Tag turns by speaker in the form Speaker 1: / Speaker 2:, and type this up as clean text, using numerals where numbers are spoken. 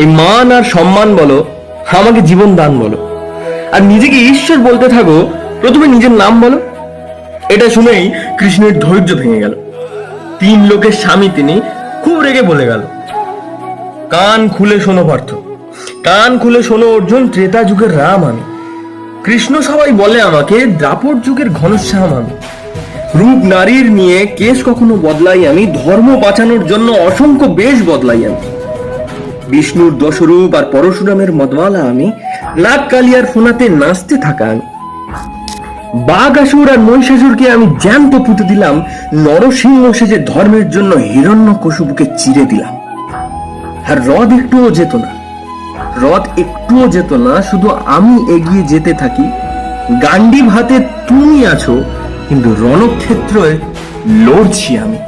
Speaker 1: এই মান আর সম্মান বলো, আমাকে জীবন দান বলো, আর নিজেকে ঈশ্বর বলতে থাকো, প্রথমে নিজের নাম বলো। এটা শুনেই কৃষ্ণের ধৈর্য ভেঙে গেল। 3 লোকের স্বামী তিনি, খুব রেগে বলে গেল, কান খুলে শোনো পার্থ, কান খুলে শোনো অর্জুন, ত্রেতা যুগের রাম আমি। কৃষ্ণ সবাই বলে আমাকে, দ্রাপর যুগের ঘনশ্যাম আমি। রূপ নারীর নিয়ে কেশ কখনো বদলাই আমি, ধর্ম বাঁচানোর জন্য অসংখ্য বেশ বদলাই আমি। বিষ্ণুর দশরূপ আর পরশুরামের মদওয়ালা আমি, নাগ কালিয়ার ফোনাতে নাচতে থাকা আমি। বাঘাসুর আর মহিষাসুরকে আমি জ্যান্ত পুঁতে দিলাম, নরসিংহ সেজে ধর্মের জন্য হিরণ্যকশিপুকে চিরে দিলাম। আর রথ একটুও যেত না, রথ একটুও যেত না, শুধু আমি এগিয়ে যেতে থাকি। গান্ডীব হাতে তুমি আছো, কিন্তু রণক্ষেত্রে লড়ছি আমি।